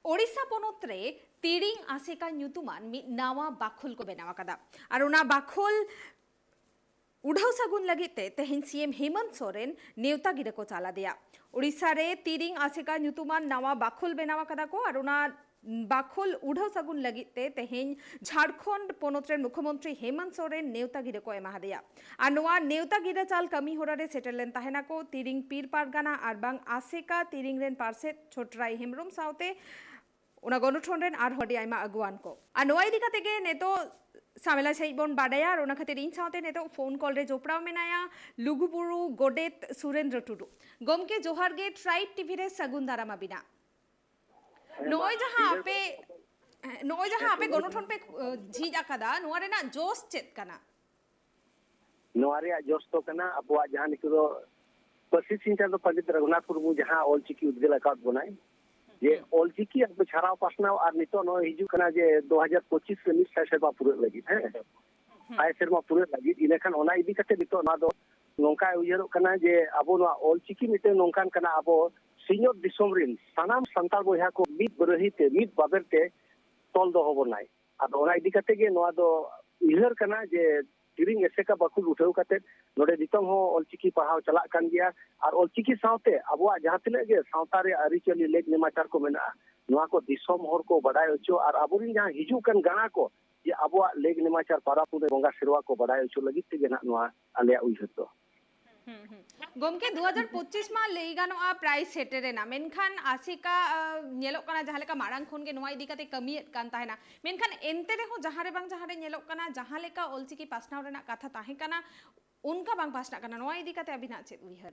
ओडिशा पोनोत रे तिरिंग आसेका ᱧᱩᱛᱩᱢᱟᱱ ᱢᱤᱫ ᱱᱟᱣᱟ ᱵᱟᱠᱷᱳᱞ ᱠᱚ ᱵᱮᱱᱟᱣ ᱟᱠᱟᱫᱟ ᱟᱨ ᱚᱱᱟ ᱵᱟᱠᱷᱳᱞ उड़ाव सागुन लगते तेहन सीएम हेमंत सोरेन नेवता गिरा को चाला दिया। ओडिशा रे तिरिंग आसेका ᱧᱩᱛᱩᱢᱟᱱ नवा बाखोल बेनावा कदा को और उना बाखोल उड़ाव सागुन लगते तेहन झारखंड पोनोत रे मुख्यमंत्री हेमंत सोरेन नेवता गिरा को एमा दिया और नवा नेवता गिरा चाल कमी होरा रे सेटल लेन ताहेना को तिरिंग पीर पारगाना और बांग आसेका तिरिंग रेन पार्सेट छोटराई हेमब्रम साउते उना गणठन रेन आर हडी आयमा अगुवान को आ नवा इदी कते गे नेतो सामेला सही बन बाडाया और खातिर इन साथे नेतो फोन कॉल रे जोपड़ाव मेनाया लुगुबुरु गोडेत सुरेंद्र टुडू गमके जोहार गे ट्राइब टीवी रे सगुन दारामा बिना नोय जहां आपे गणठन पे झीज आकादा नोआ रेना जोश चेत कना नोआ रे जोश तो कना अबवा जहां निको पसी चिंता तो पंडित रघुनाथ मुर्मू जहां ऑलचिकी उद्गेल अकाउंट बनाए जे ऑलचिकी अब छाड़ाव पासनाव और नितो नो हिजु कना जे 2025 के मिस सेवा पूरे लगी है आय सेरमा पूरे लगी इलेक्शन ओना इदी कते नितो ना दो नोंका उयरो कना जे अबो नो ऑलचिकी मिते नोंकान कना अबो सीनियर दिसोमरिन सानाम संताल बोया को मित बरहिते मित बाबरते तोल दो होबनाय अब ओना इदी कते गे नो दो उयहर कना जे तिरिंग एसेका बाकुल उठाव कते नोडे दितम हो ऑलचिकी पढ़ाव चला कान गया और ऑलचिकी साथे अबवा जहां तिने गे सावता रे अरिचली लेक नेमाचार को मेना नोआ को दिसोम हर को बडाय ओचो और अबुरिन जहां हिजु कन गाना को जे अबवा लेक नेमाचार पारापुर बोंगा सेरवा को बडाय ओचो लगी ते ना नोआ आले उइहर तो गमके 2025 मा लेई गानोआ प्राइस सेटेरेना मेनखान आसिका नेलो कना जहां लेका मारांग खोन गे नोआ इदी कते कमी कान ताहेना मेनखान एनते रे हो जहां रे बांग जहां रे नेलो कना जहां लेका ऑलचिकी पासनाव रेना कथा ताहे कना उनका बांग पासना कना नोआ इदी कते अबिना चेत उइहर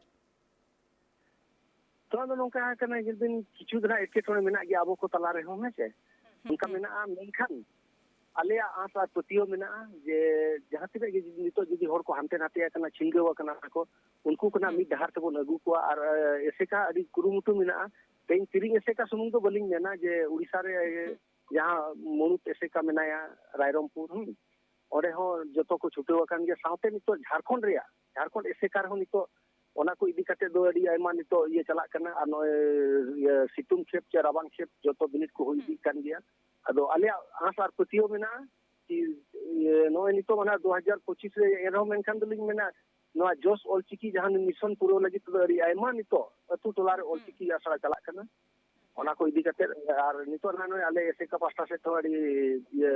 तो नोंका कना जिन किछु दना एकेटोने मेना गे आबो को तला रे हो मेचे उनका मेना मेनखान आले आस आर पतियो मेना जे जहां तिने गे नितो जदी हर को हानते नाते कना छिंगेवा कना को उनको कना मिद डहार तबो अगु को और एसेका अडी कुरुमुटु मेना तेन तिरिंग एसेका सुमुंग दो बलिंग मेना जे उड़ीसा रे जहां मुनुत एसेका मेनाया रायरमपुर ओरे हो जतो को छुटेवा कान गे साथे नितो झारखंड एसेका हो नितो ओना को इदी कते दो अडी आयमा नितो ये चला कना और नो सितुंग खेप चे राबांग खेप जतो बिनिट को हो इदी कान गया अदो आले आस आर पतियो मेना कि नो नितो मना 2025 रे एरो मेनखान दलिंग मेना नोआ जोस ऑलचिकी जहां मिशन पूरो लगी तो अडी आयमा नितो अतु टोला रे ऑलचिकी आसरा चला कना ओना को इदी कते और नितो ना नो आले एसेका पास्ता से तो अडी ये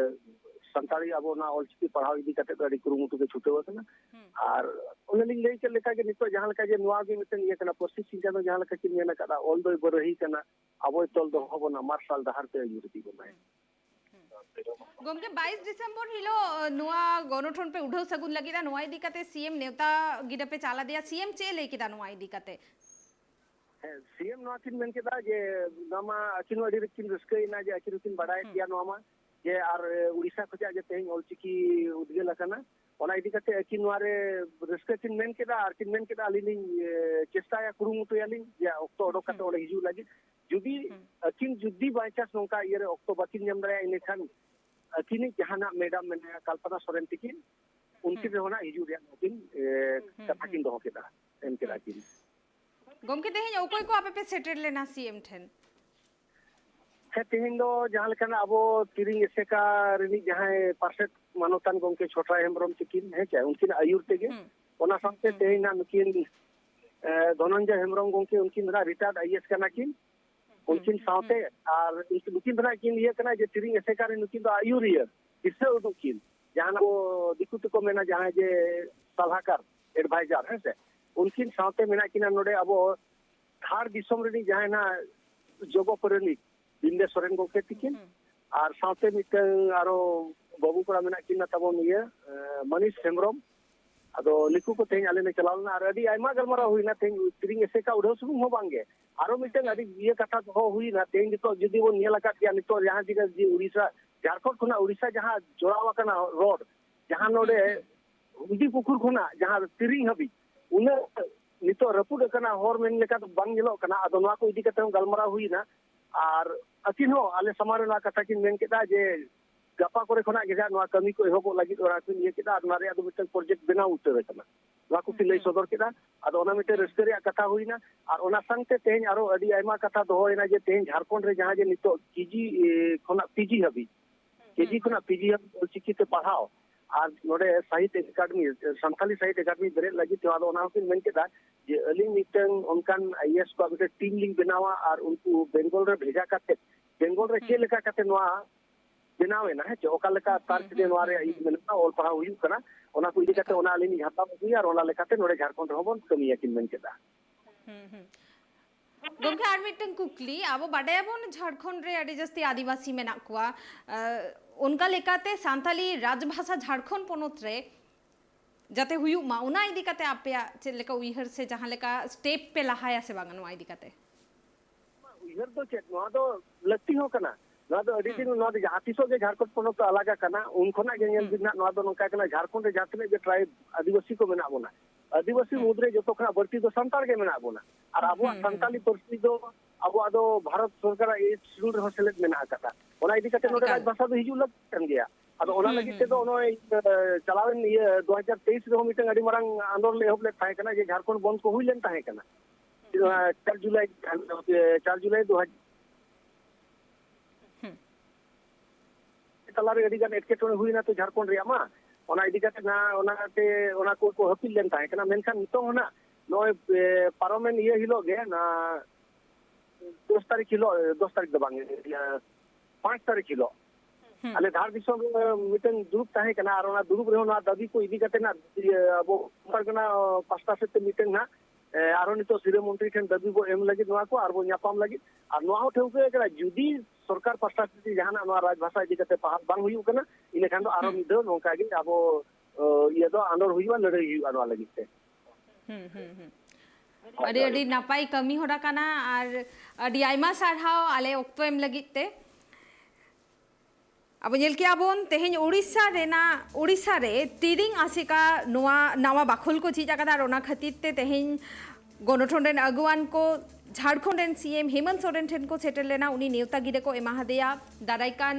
संताली अब ना ऑलचिकी पढ़ाव इदी कते अडी कुरुमुटु के छुटेवा कना और ओनलिंग लेई के लेका के नितो जहां लेका जे नोआ गे मितन ये कना पसिस चिंता दो जहां लेका कि मेना कदा ऑल दो बरही कना अबो तोल दो होबना मार्शल दहार पे युरती बनाए गमके 22 दिसंबर हिलो नोआ गणठन पे उठाव सगुन लगिदा नोआ इदी कते सीएम नेवता गिरा पे चाला दिया सीएम चे लेकिदा नोआ इदी कते सीएम नोआ किन मेन केदा जे नामा अकिन अडी रिकिन रस्कई ना जे अकिन किन बडाय दिया नोमा जे आर उड़ीसा खजा जे तेन ऑलचिकी उद्गेल कना ओना इदी कते अकिन नोआरे रस्क किन मेन केदा आर किन मेन केदा अलिलिंग चेष्टाया कुरुमुटु यालिंग जे ऑक्टो ओडो कते ओले हिजु लागि जुदी अकिन जुदी बायचास नोंका इरे ऑक्टो बाकिन नेम दरे इने खान अकिन जहाना मैडम मेना कल्पना सोरेन तिकिन उनकी रे होना हिजु रे अकिन कथा किन दो केदा एम केदा किन गमके देहि ओकोय को आपे पे सेटेल लेना सीएम ठेन है तेहिन दो जहां लेकना अबो तिरिंग एसेका रिनी जहां पार्सेट मानोतान गमके छोटा हेमब्रम तिकिन है चाहे उनकिन आयुर तेगे ओना साथे तेहिना नुकिन धनंजय हेमब्रम गमके उनकिन ना रिटायर्ड आईएएस कना किन उनकिन साथे और उनकिन बना किन ये कना जे तिरिंग एसेका रे नुकिन दो आयुरिया इससे उनकिन जहां वो दिकुत को मेना जहां जे सलाहकार एडवाइजर है से उनकिन साथे मेना किना नोडे अबो थार दिसम रे जहां ना जोगो परनी बिंदे सोरेन गोके तिकिन और साथे मिटन आरो बाबू कोड़ा मेना किना तबो ये मनीष हेमब्रम अदो निकु को तेन आले ने चलावना और अडी आयमा गलमरा हुईना तेन तिरिंग एसेका उड़ो सुबुंग हो बांगे आरो मिटन अडी ये कथा हो हुईना तेन तो जदी वो नियला का या नितो यहां जिगा जी उड़ीसा झारखंड खुना उड़ीसा जहां जोड़ावा कना रोड जहां नोडे हुदी पुकुर खुना जहां तिरिंग हबी उन नितो रपुड कना होर मेन लेका तो बांग निलो कना अदो नोआ को इदी कते गलमरा हुईना और अकिन हो आले समारे ना कथा किन मेन केदा जे गपा करे खना गेजा नोआ कमी को एहोबो लागि ओरा किन ये केदा नारे अदो मिटन प्रोजेक्ट बनाउ उतर कना ᱱᱚᱣᱟ ᱠᱚ ᱞᱟᱹᱭ ᱥᱚᱫᱚᱨ ᱠᱮᱫᱟ ᱟᱫᱚ ᱚᱱᱟ ᱢᱤᱫᱴᱮᱱ ᱨᱟᱹᱥᱠᱟᱹ ᱨᱮᱭᱟᱜ ᱠᱟᱛᱷᱟ ᱦᱩᱭᱱᱟ ᱟᱨ ᱚᱱᱟ ᱥᱟᱶᱛᱮ ᱛᱮᱦᱮᱧ ᱟᱨᱚ ᱟᱹᱰᱤ ᱟᱭᱢᱟ ᱠᱟᱛᱷᱟ ᱫᱚᱦᱚᱭᱮᱱᱟ ᱡᱮ ᱛᱮᱦᱮᱧ ᱡᱷᱟᱲᱠᱷᱚᱸᱰ ᱨᱮ ᱡᱟᱦᱟᱸ ᱡᱮ ᱱᱤᱛᱚᱜ ᱠᱮᱡᱤ ᱠᱷᱚᱱᱟᱜ ᱯᱤᱡᱤ ᱦᱟᱹᱵᱤᱡ ᱦᱟᱹᱵᱤᱡ ᱚᱞᱪᱤᱠᱤ ᱛᱮ ᱯᱟᱲᱦᱟᱣ ᱟᱨ ᱱᱚᱰᱮ ᱥᱟᱦᱤᱛ ᱮᱠᱟᱰᱮᱢᱤ ᱥᱟᱱᱛᱟᱞᱤ ᱥᱟᱦᱤᱛ ᱮᱠᱟᱰᱮᱢᱤ ᱵᱮᱨᱮᱫ ᱞᱟᱹᱜᱤᱫ ᱛᱮ ᱟᱫᱚ ᱚᱱᱟ ᱦᱚᱸᱠᱤᱱ ᱢᱮᱱ ᱠᱮᱫᱟ ᱡᱮ ᱟᱹᱞᱤᱧ ᱢᱤᱫᱴᱟᱝ ᱚᱱᱠᱟᱱ IAS ᱠᱚᱣᱟᱜ ᱢᱤᱫᱴᱟᱝ ᱴᱤᱢ ᱞᱤᱧ ᱵᱮᱱᱟᱣᱟ ᱟᱨ ᱩᱱᱠᱩ ᱵᱮᱝᱜᱚᱞ ᱨᱮ ᱵᱷᱮᱡᱟ ᱠᱟᱛᱮ ᱵᱮᱝᱜᱚᱞ ᱨᱮ ᱪᱮᱫ ᱞᱮᱠᱟ ᱠᱟᱛᱮ ᱱᱚᱣᱟ ᱵᱮᱱᱟᱣᱮᱱᱟ ᱦᱮᱸ ᱪᱮ ᱚᱠᱟ ᱞᱮᱠᱟ ᱛᱟᱨ ᱱᱚᱣᱟ ᱨᱮᱭᱟᱜ ᱢᱮᱱᱟᱜᱼᱟ ᱚᱞ ᱯᱟᱲᱦᱟᱣ ᱦᱩᱭᱩᱜ ᱠᱟᱱᱟ ᱚᱱᱟ ᱠᱚ ᱤᱫᱤ ᱠᱟᱛᱮ ᱚᱱᱟ ᱟᱹᱞᱤᱧ ᱞᱤᱧ ᱦᱟᱛᱟᱣ ᱟᱹᱜᱩᱭᱟ ᱟᱨ ᱚᱱᱟ ᱞᱮᱠᱟᱛᱮ ᱱᱚᱰᱮ ᱡᱷᱟᱲᱠᱷᱚᱸᱰ ᱨᱮᱦᱚᱸ ᱵᱚᱱ ᱠᱟᱹᱢᱤᱭᱟ ᱠᱤᱱ ᱢᱮᱱ ᱠᱮᱫᱟ गमके आर मिट्टन कुकली अब बाडायाबन झारखंड रे आडी जस्ती आदिवासी मेना कुआ उनका लेकाते सांताली राजभाषा झारखंड पोनोत रे जाते हुयु मा उना इदी काते आपया चे लेका उइहर से जहां लेका स्टेप पे लहाया से बागन वा इदी काते उइहर दो चेत नोआ दो लक्ति हो कना नोआ दो अडी दिन नोआ दो जहां तिसो के झारखंड पोनोत अलगा कना उन खना के नेल बिना नोआ दो नोका कना झारखंड रे जातने जे ट्राइब आदिवासी को मेना बोना आदिवासी मुद्रे जो खना बढ़ती दो संताल के मेना बोना और अब संताली पार्टी दो अब आदो भारत सरकार ए शेड्यूल रे सेलेक्ट मेना कता ओना इदी कते नोडे राजभाषा दो हिजु लग कन गया अब ओना लगी ते दो नोय चलावन ये 2023 रे मिटन अडी मरंग आंदोलन एहब ले थाय कना जे झारखंड बंद को हुइलेन थाय कना 4 जुलाई 2000 तलारे अडी गान एटकेटोने हुइना तो झारखंड रे मा ओना इदी कते ना ओनाते ओना को हपिल लेन थाय कना मेनखान नितो होना नोय पार्लियामेंट ये हिलो गे ना 10 तारीख दो बांगे 5 तारीख हिलो अले धार दिसों मिटन दुरुप ताहे कना और ओना दुरुप रे ना दाबी को इदी कते ना अब परगना पास्ता से मिटन ना आरो नितो सिरे मंत्री ठन दाबी को एम लगी नोआ को आर बो न्यापाम लगी और नोआ हो ठेउ के कना जुदी सरकार पास्ता से जहाना नोआ राजभाषा इदी कते पहाड़ बांग हुयु कना इने खान दो आरो मिदो नोका गे अब ये दो आंदोलन हुयु लड़ाई हुयु नोआ लगी ते अडी अडी नापाई कमी होरा काना और अडी आइमा सारहाव आले ओक्तो एम लगित ते अब नेल के आबोन तेहेन उड़ीसा रे तिरिंग आसिका नोआ नावा बाखोल को चीज आकादा रोना खातिर ते तेहेन गणठन रेन अगुवान को झारखंड रेन सीएम हेमंत सोरेन ठेन को सेटल लेना उनी नेवता गिरे को एमाहादेया दाराइकान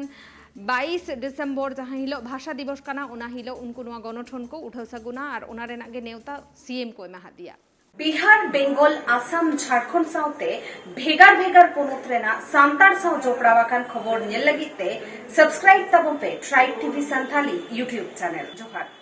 22 डिसेम्बर जहां हिलो भाषा दिवस काना उना हिलो उनको नोआ गणठन को उठाव सगुना और उना रेना गे नेवता सीएम को एमाहादिया बिहार बेंगल आसाम झारखंड साउते भेगार भेगार पोनोत रेना सांतार साउ जोपड़ावाकान खबर नेल लगिते सब्सक्राइब तबोन पे tribe TV Santhali YouTube channel जोहार।